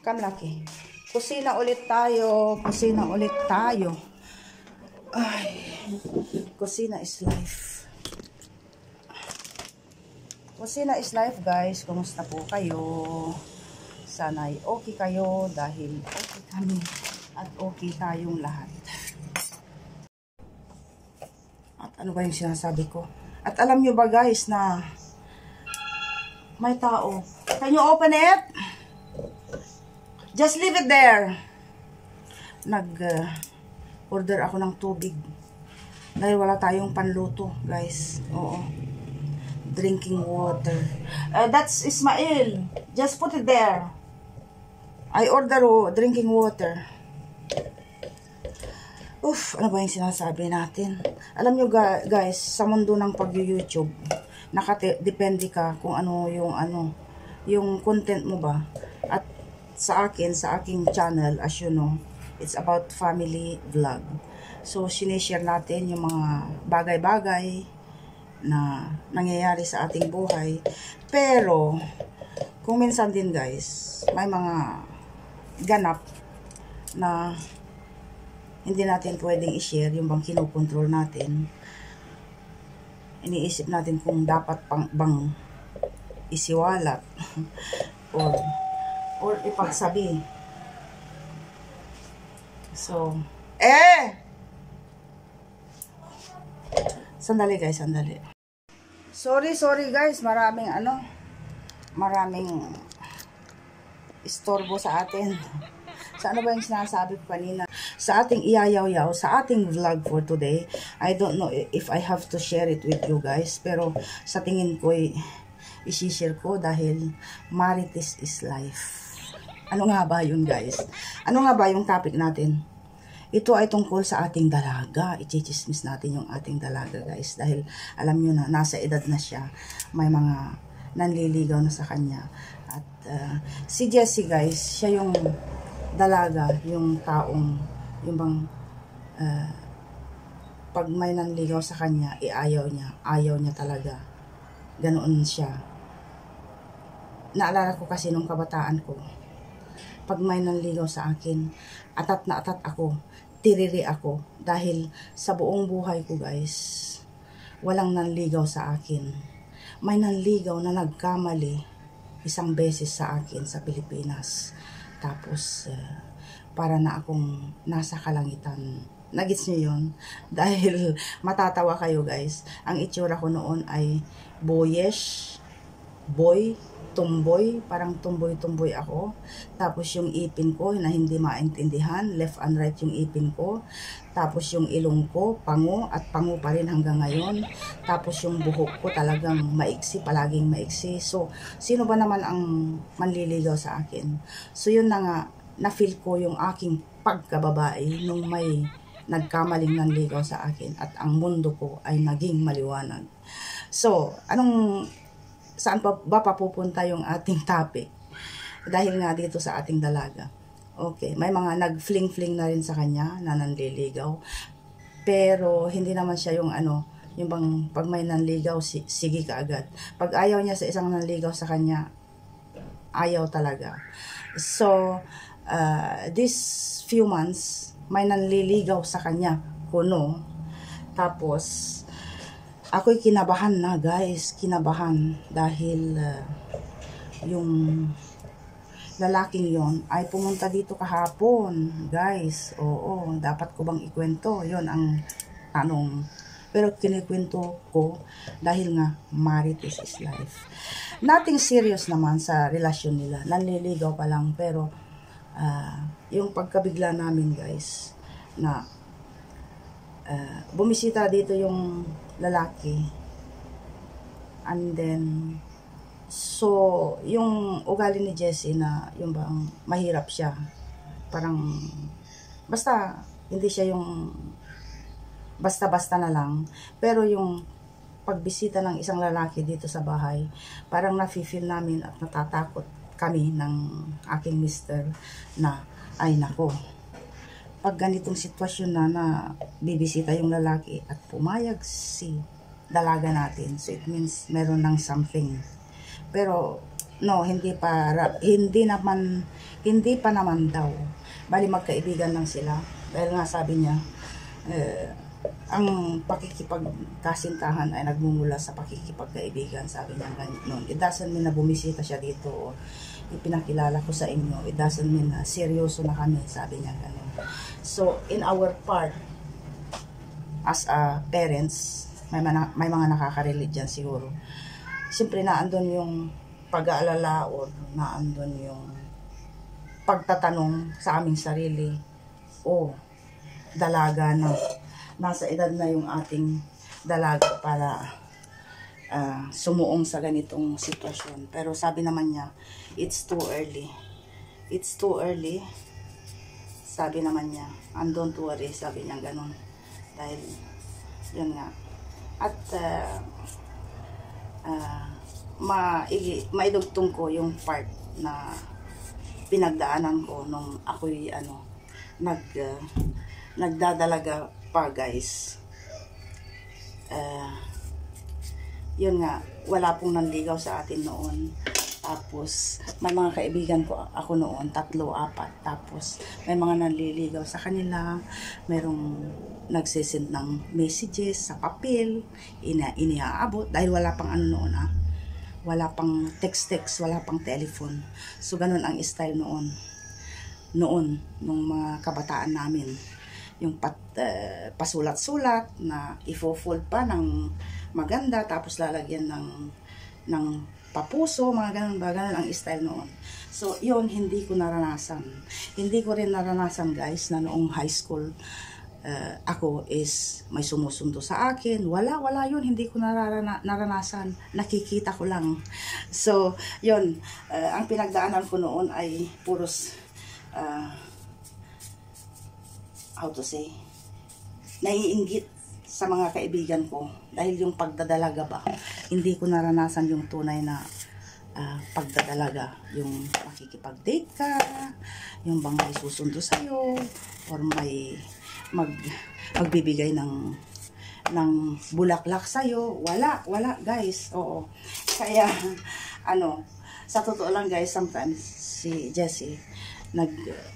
Come Lucky. Kusina ulit tayo. Kusina ulit tayo. Ay. Kusina is life. Kusina is life, guys. Kumusta po kayo? Sana'y okay kayo dahil okay kami at okay tayong lahat. At ano ba yung sinasabi ko? At alam nyo ba, guys, na may tao. Can you open it? Just leave it there. Nag-order ako ng tubig. Dahil wala tayong panluto, guys. Oo. Drinking water. That's Ismail. Just put it there. I order drinking water. Ano ba yung sinasabi natin? Alam nyo, guys, sa mundo ng pag-YouTube, nakadepende ka kung ano yung content mo ba. At sa akin, sa aking channel, as you know, it's about family vlog. So, sinishare natin yung mga bagay-bagay na nangyayari sa ating buhay. Pero, kung minsan din, guys, may mga ganap na hindi natin pwedeng i-share, yung bang kinokontrol natin. Iniisip natin kung dapat bang isiwalat or ipagsabi. So, sandali guys, sandali. Sorry guys, maraming istorbo sa atin. Sa ano ba yung sinasabi ko kanina? Sa ating iyayaw-yaw, sa ating vlog for today, I don't know if I have to share it with you guys, pero sa tingin ko, i-share ko dahil Marites is life. Ano nga ba yun, guys? Ano nga ba yung topic natin? Ito ay tungkol sa ating dalaga. I-chismis natin yung ating dalaga, guys, dahil alam nyo na, nasa edad na siya. May mga nanliligaw na sa kanya. At si Jessie, guys, siya yung dalaga, yung taong, yung bang pag may nanligaw sa kanya, ayaw niya talaga. Ganoon siya. Naalala ko kasi nung kabataan ko, pag may nanligaw sa akin, atat na atat ako, tiriri ako, dahil sa buong buhay ko, guys, walang nanligaw sa akin. May nanligaw na nagkamali isang beses sa akin sa Pilipinas. Tapos, para na akong nasa kalangitan. Nagets nyo yun? Dahil matatawa kayo, guys. Ang itsura ko noon ay boyish, tomboy, parang tomboy ako. Tapos yung ipin ko na hindi maintindihan, left and right yung ipin ko. Tapos yung ilong ko, pango, at pango pa rin hanggang ngayon. Tapos yung buhok ko talagang maiksi, palaging maiksi. So, sino ba naman ang manliligaw sa akin? So, yun na nga, na-feel ko yung aking pagkababae nung may nagkamaling nanligaw sa akin at ang mundo ko ay naging maliwanag. So, saan ba papupunta yung ating topic? Dahil nga dito sa ating dalaga. Okay, may mga nag-fling-fling na rin sa kanya na nanliligaw. Pero hindi naman siya yung yung bang pag may nanligaw, sige ka agad. Pag ayaw niya sa isang nanligaw sa kanya, ayaw talaga. So, this few months, may nanliligaw sa kanya, kuno. Tapos, ako'y kinabahan na, guys. Kinabahan dahil yung lalaking yon ay pumunta dito kahapon, guys. Oo, dapat ko bang ikwento? Yon ang tanong. Pero kinikwento ko dahil nga Marites is life. Nothing serious naman sa relasyon nila. Nanliligaw pa lang, pero yung pagkabigla namin, guys, na bumisita dito yung lalaki, and then so yung ugali ni Jessie na yung bang mahirap siya, parang basta hindi siya yung basta-basta na lang, pero yung pagbisita ng isang lalaki dito sa bahay, parang nafe-feel namin at natatakot kami ng aking mister na ay nako, pag ganitong sitwasyon na bibisita yung lalaki at pumayag si dalaga natin, so it means meron ng something. Pero No, hindi pa naman daw. Bali magkaibigan lang sila. Dahil nga sabi niya, ang pakikipagkasintahan ay nagmumula sa pakikipagkaibigan, sabi niya ganun. It doesn't mean na bumisita siya dito o ipinakilala ko sa inyo. It doesn't mean na seryoso na kami, sabi niya ganun. So, in our part, as a parents, may mga nakaka-relate dyan siguro. Siyempre, naandun yung pag-aalala o naandun yung pagtatanong sa aming sarili, o dalaga na nasa edad na yung ating dalaga para sumuong sa ganitong sitwasyon. Pero sabi naman niya, it's too early. It's too early. Sabi naman niya, and don't worry, sabi niya ganun. Dahil, yun nga. At, maidugtong ko yung part na pinagdaanan ko nung ako'y nagdadalaga pa, guys. Yun nga, wala pong nanligaw sa atin noon. Tapos may mga kaibigan ko ako noon, 3, 4. Tapos may mga nanliligaw sa kanila, merong nagsisend ng messages sa papel, iniaabot dahil wala pang ano noon, wala pang text, wala pang telephone. So ganun ang style noon nung mga kabataan namin, yung pasulat-sulat na ifo-fold pa ng maganda, tapos lalagyan ng papuso, mga ganun ba, ganun ang style noon. So yun, hindi ko naranasan. Hindi ko rin naranasan, guys, na noong high school ako is may sumusundo sa akin. Wala yun, hindi ko naranasan. Nakikita ko lang. So yun, ang pinagdaanan ko noon ay puros how to say, naiinggit sa mga kaibigan ko. Dahil yung pagdadalaga ba, hindi ko naranasan yung tunay na pagdadalaga. Yung makikipag-date ka, yung bang may susundo sa'yo, or may magbibigay ng bulaklak sa'yo. Wala, guys. Oo. Kaya, sa totoo lang, guys, sometimes si Jessie,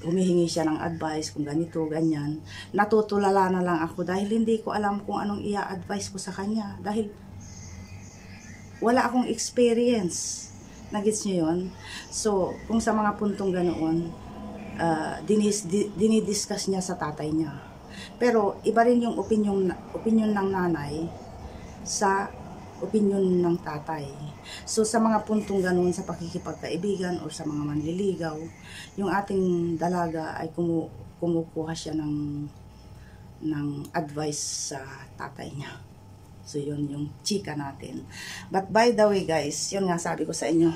humihingi siya ng advice kung ganito, ganyan. Natutulala na lang ako dahil hindi ko alam kung anong i-advise ko sa kanya. Dahil wala akong experience. Nagets niyo yun? So, kung sa mga puntong ganoon, dinidiscuss niya sa tatay niya. Pero, iba rin yung opinion ng nanay sa opinion ng tatay. So, sa mga puntong ganoon, sa pakikipagkaibigan o sa mga manliligaw, yung ating dalaga ay kumukuha siya ng advice sa tatay niya. So, yun yung chika natin. But by the way, guys, yun nga sabi ko sa inyo,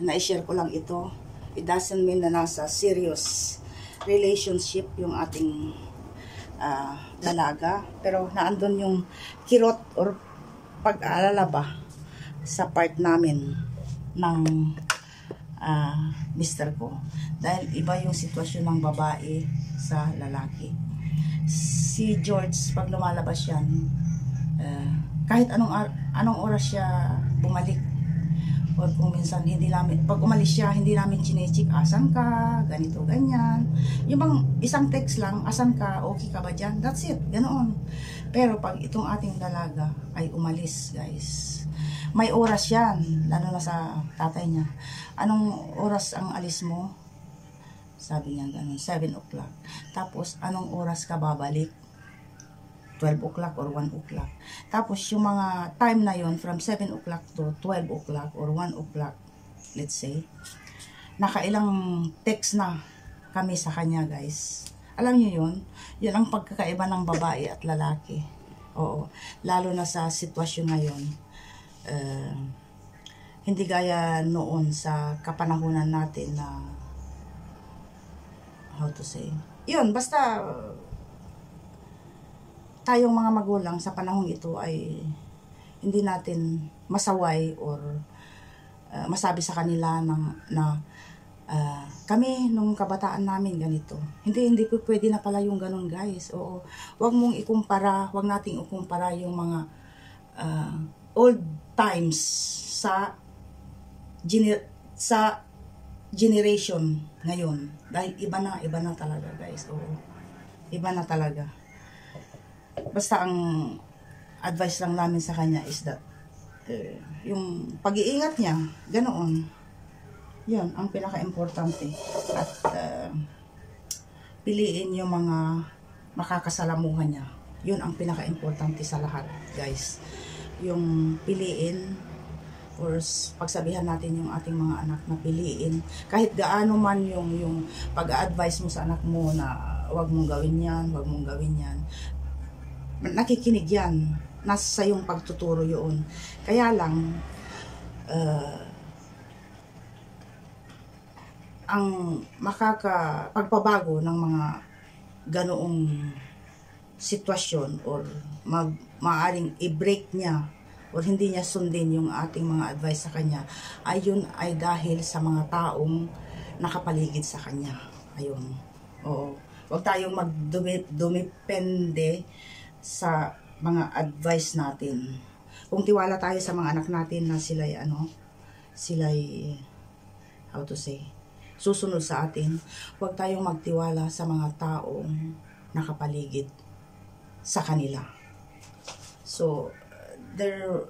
na-share ko lang ito. It doesn't mean na nasa serious relationship yung ating dalaga. Pero naandun yung kirot or pag-aalala ba sa part namin ng mister ko. Dahil iba yung sitwasyon ng babae sa lalaki. Si George, pag lumalabas yan, kahit anong oras siya bumalik, or kung minsan pag umalis siya, hindi namin chinecheck, asan ka, ganito, ganyan. Yung bang isang text lang, asan ka, okay ka ba dyan, that's it, ganoon. Pero pag itong ating dalaga ay umalis, guys, may oras yan, lalo na sa tatay niya. Anong oras ang alis mo? Sabi niya gano'n, 7 o'clock. Tapos, anong oras ka babalik? 12 o'clock or 1 o'clock. Tapos, yung mga time na yon from 7 o'clock to 12 o'clock or 1 o'clock, let's say, nakailang text na kami sa kanya, guys. Alam niyo yun? Yun ang pagkakaiba ng babae at lalaki. Oo. Lalo na sa sitwasyon ngayon. Hindi gaya noon sa kapanahunan natin na, how to say, yun, basta tayong mga magulang sa panahong ito ay hindi natin masaway or masabi sa kanila na kami nung kabataan namin ganito. Hindi po pwede na pala yung ganun, guys. Oo. Huwag mong ikumpara, huwag nating ikumpara yung mga old times sa sa generation ngayon. Dahil iba na talaga guys. Oo. Iba na talaga. Basta ang advice lang namin sa kanya is that yung pag-iingat niya, ganoon. Yun, ang pinaka-importante. At piliin yung mga makakasalamuhan niya. Yun ang pinaka-importante sa lahat, guys. Yung piliin or pagsabihan natin yung ating mga anak na piliin. Kahit gaano man yung pag-a-advise mo sa anak mo na wag mong gawin yan, wag mong gawin yan. Nakikinig yan. Nasa yung pagtuturo yun. Kaya lang, ang pagpabago ng mga ganoong sitwasyon or maaaring i-break niya or hindi niya sundin yung ating mga advice sa kanya, ayun ay dahil sa mga taong nakapaligid sa kanya. Ayun. Oo. Huwag tayong dumipende sa mga advice natin. Kung tiwala tayo sa mga anak natin na sila'y how to say, susunod sa atin, huwag tayong magtiwala sa mga taong nakapaligid sa kanila. So, there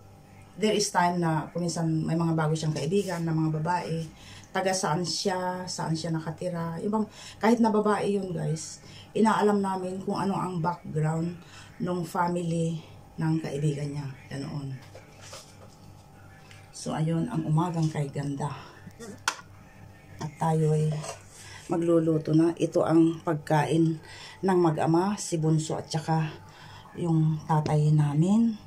is time na kuminsan may mga bago siyang kaibigan na mga babae, taga saan siya nakatira. Ibang, kahit na babae yun guys, inaalam namin kung ano ang background ng family ng kaibigan niya. Ganoon. So, ayun ang umagang kay ganda. At tayo ay magluluto na. Ito ang pagkain ng mag-ama, si Bunso at saka yung tatay namin.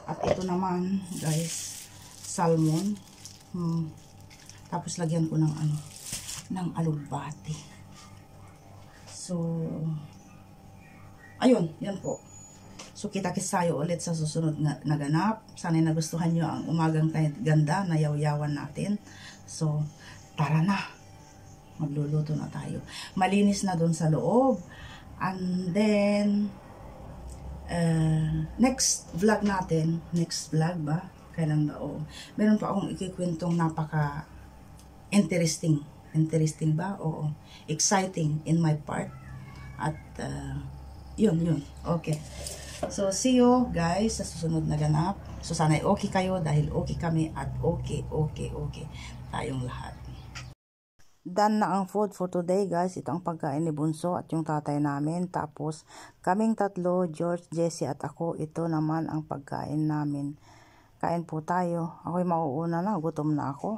At ito naman, guys, salmon. Tapos lagyan ko ng alugbati. So, ayun, yan po. So, kita-kits tayo ulit sa susunod na ganap. Sana'y nagustuhan nyo ang umagang ganda na yaw-yawan natin. So, tara na. Magluluto na tayo. Malinis na dun sa loob. And then, next vlog natin, next vlog ba? Kailan ba? Oh, meron pa akong ikikwentong napaka interesting. Interesting ba? Oo. Exciting in my part. At, yun. Okay. So, see you guys sa susunod na ganap. So, sana'y okay kayo dahil okay kami at okay tayong lahat. Done na ang food for today guys. Ito ang pagkain ni Bunso at yung tatay namin. Tapos kaming tatlo, George, Jessie at ako. Ito naman ang pagkain namin. Kain po tayo. Ako'y mauuna na. Gutom na ako.